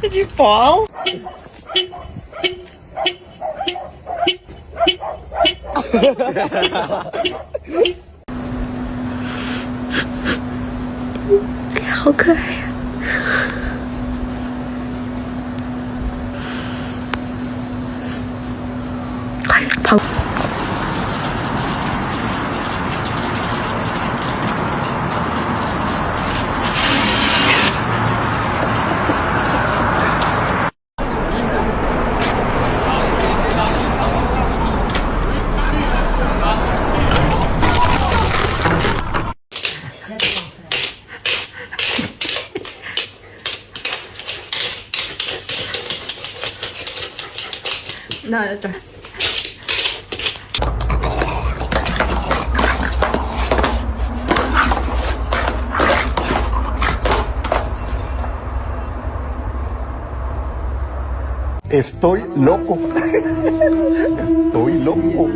Did you fall? Hảo cười. Phòng. No, that's right. Estoy loco. Estoy loco.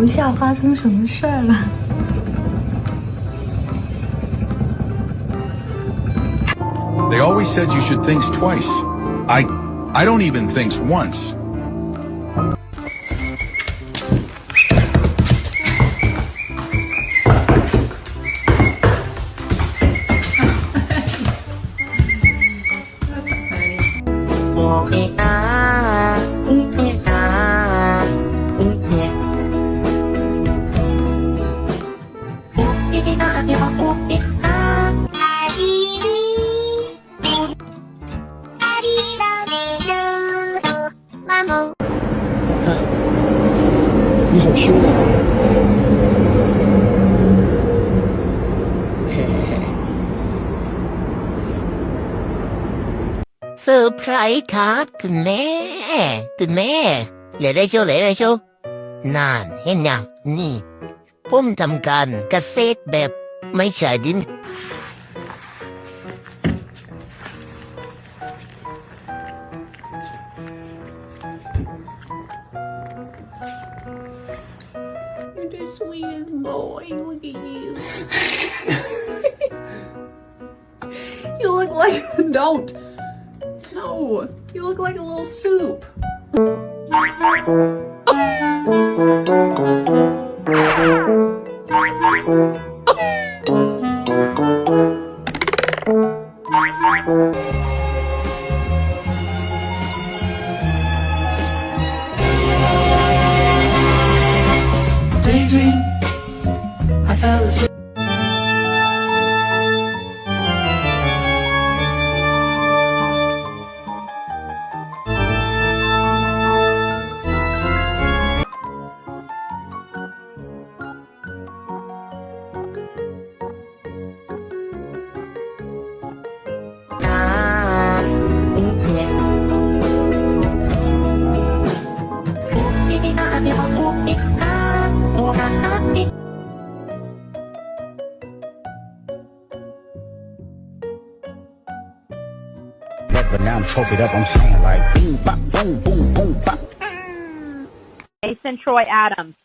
楼下发生什么事儿了？They always said you should think twice. I don't even think once.你好凶啊！เซอร์ไพรส์ครับคุณแม่เหลือได้โชว์นั่นเห็นยังนี่ผมทำการเกษตรแบบไม่ใช่ดินYou're the sweetest boy. Look at you. You look like don't. No, you look like a little soup. But now I'm trophied up, I'm saying like boom, bop, boom, boom, boom, bop. Jason Troy Adams.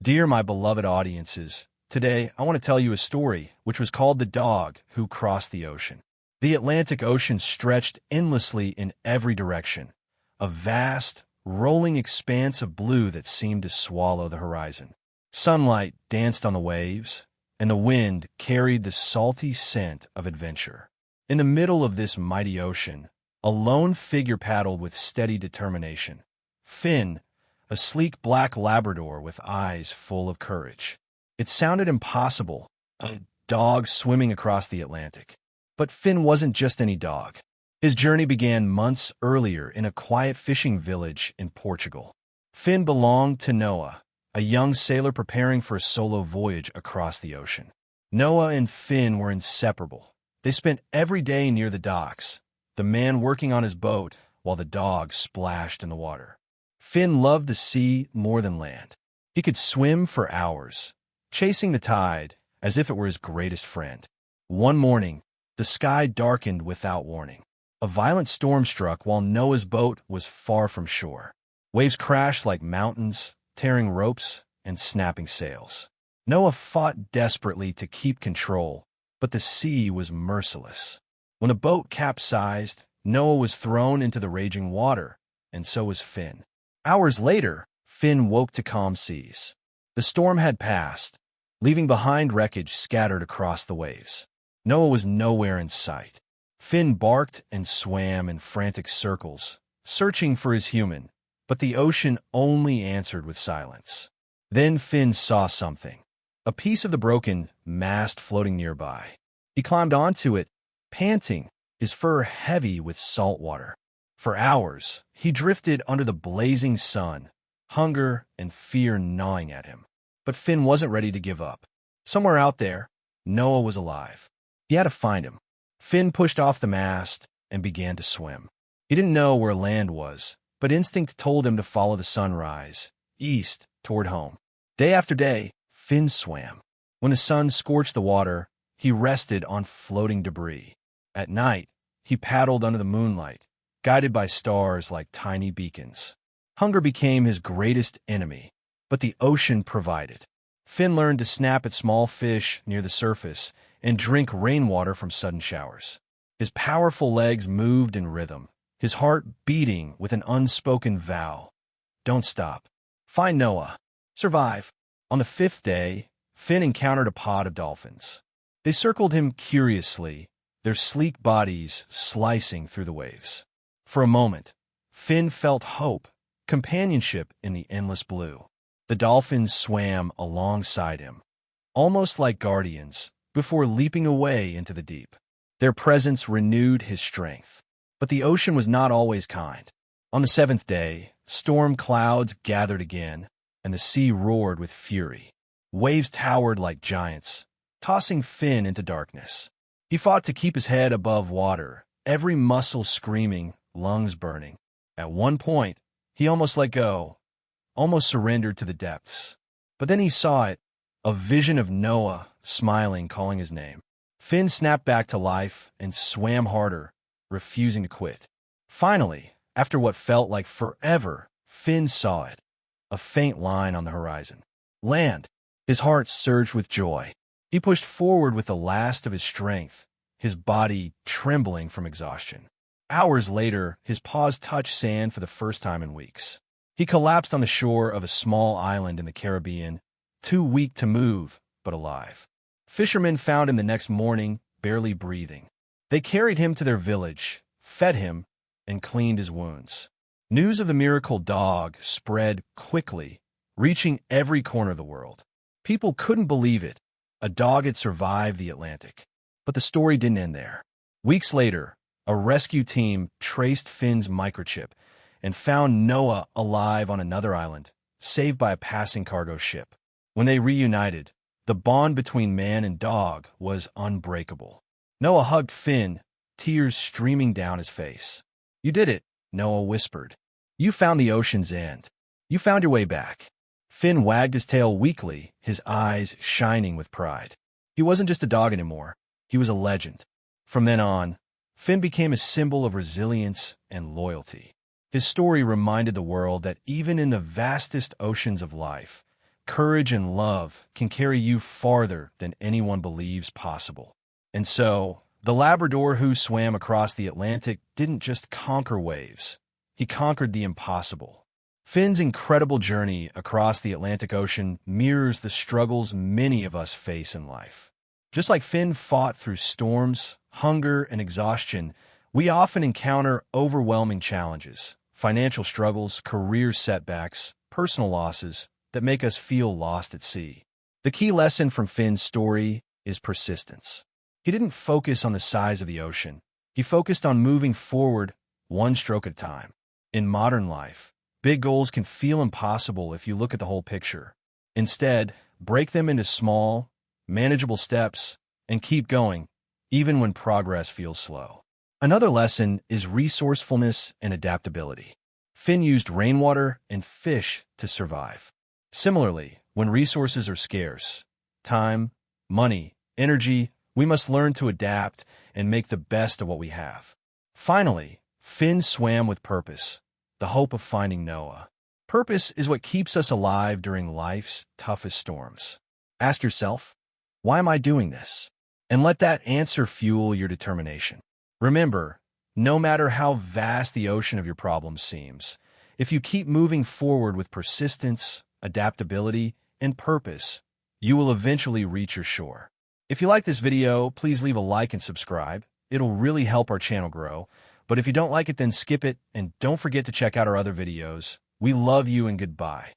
Dear my beloved audiences, today I want to tell you a story which was called The Dog Who Crossed the Ocean. The Atlantic Ocean stretched endlessly in every direction, a vast, rolling expanse of blue that seemed to swallow the horizon. Sunlight danced on the waves, and the wind carried the salty scent of adventure. In the middle of this mighty ocean, a lone figure paddled with steady determination. Finn, a sleek black Labrador with eyes full of courage. It sounded impossible, a dog swimming across the Atlantic. But Finn wasn't just any dog. His journey began months earlier in a quiet fishing village in Portugal. Finn belonged to Noah, a young sailor preparing for a solo voyage across the ocean. Noah and Finn were inseparable. They spent every day near the docks, the man working on his boat while the dog splashed in the water. Finn loved the sea more than land. He could swim for hours, chasing the tide as if it were his greatest friend. One morning, the sky darkened without warning. A violent storm struck while Noah's boat was far from shore. Waves crashed like mountains, tearing ropes and snapping sails. Noah fought desperately to keep control, but the sea was merciless. When the boat capsized, Noah was thrown into the raging water, and so was Finn. Hours later, Finn woke to calm seas. The storm had passed, leaving behind wreckage scattered across the waves. Noah was nowhere in sight. Finn barked and swam in frantic circles, searching for his human, but the ocean only answered with silence. Then Finn saw something, a piece of the broken mast floating nearby. He climbed onto it, panting, his fur heavy with salt water. For hours, he drifted under the blazing sun, hunger and fear gnawing at him. But Finn wasn't ready to give up. Somewhere out there, Noah was alive. He had to find him. Finn pushed off the mast and began to swim. He didn't know where land was, but instinct told him to follow the sunrise, east toward home. Day after day, Finn swam. When the sun scorched the water, he rested on floating debris. At night, he paddled under the moonlight, guided by stars like tiny beacons. Hunger became his greatest enemy, but the ocean provided. Finn learned to snap at small fish near the surface and drink rainwater from sudden showers. His powerful legs moved in rhythm, his heart beating with an unspoken vow. Don't stop. Find Noah. Survive. On the 5th day, Finn encountered a pod of dolphins. They circled him curiously, their sleek bodies slicing through the waves. For a moment, Finn felt hope, companionship in the endless blue. The dolphins swam alongside him, almost like guardians, before leaping away into the deep. Their presence renewed his strength. But the ocean was not always kind. On the 7th day, storm clouds gathered again, and the sea roared with fury. Waves towered like giants, tossing Finn into darkness. He fought to keep his head above water, every muscle screaming, lungs burning. At one point, he almost let go, almost surrendered to the depths. But then he saw it, a vision of Noah, smiling, calling his name. Finn snapped back to life and swam harder, refusing to quit. Finally, after what felt like forever, Finn saw it, a faint line on the horizon. Land. His heart surged with joy. He pushed forward with the last of his strength, his body trembling from exhaustion. Hours later, his paws touched sand for the first time in weeks. He collapsed on the shore of a small island in the Caribbean, too weak to move, but alive. Fishermen found him the next morning, barely breathing. They carried him to their village, fed him, and cleaned his wounds. News of the miracle dog spread quickly, reaching every corner of the world. People couldn't believe it. A dog had survived the Atlantic. But the story didn't end there. Weeks later, a rescue team traced Finn's microchip and found Noah alive on another island, saved by a passing cargo ship. When they reunited, the bond between man and dog was unbreakable. Noah hugged Finn, tears streaming down his face. "You did it," Noah whispered. "You found the ocean's end. You found your way back." Finn wagged his tail weakly, his eyes shining with pride. He wasn't just a dog anymore. He was a legend. From then on, Finn became a symbol of resilience and loyalty. His story reminded the world that even in the vastest oceans of life, courage and love can carry you farther than anyone believes possible. And so, the Labrador who swam across the Atlantic didn't just conquer waves. He conquered the impossible. Finn's incredible journey across the Atlantic Ocean mirrors the struggles many of us face in life. Just like Finn fought through storms, hunger, and exhaustion, we often encounter overwhelming challenges, financial struggles, career setbacks, personal losses that make us feel lost at sea. The key lesson from Finn's story is persistence. He didn't focus on the size of the ocean. He focused on moving forward one stroke at a time. In modern life, big goals can feel impossible if you look at the whole picture. Instead, break them into small, manageable steps and keep going, even when progress feels slow. Another lesson is resourcefulness and adaptability. Finn used rainwater and fish to survive. Similarly, when resources are scarce, time, money, energy, we must learn to adapt and make the best of what we have. Finally, Finn swam with purpose, the hope of finding Noah. Purpose is what keeps us alive during life's toughest storms. Ask yourself, why am I doing this? And let that answer fuel your determination. Remember, no matter how vast the ocean of your problems seems, if you keep moving forward with persistence, adaptability, and purpose, you will eventually reach your shore. If you like this video, please leave a like and subscribe. It'll really help our channel grow. But if you don't like it, then skip it, and don't forget to check out our other videos. We love you and goodbye.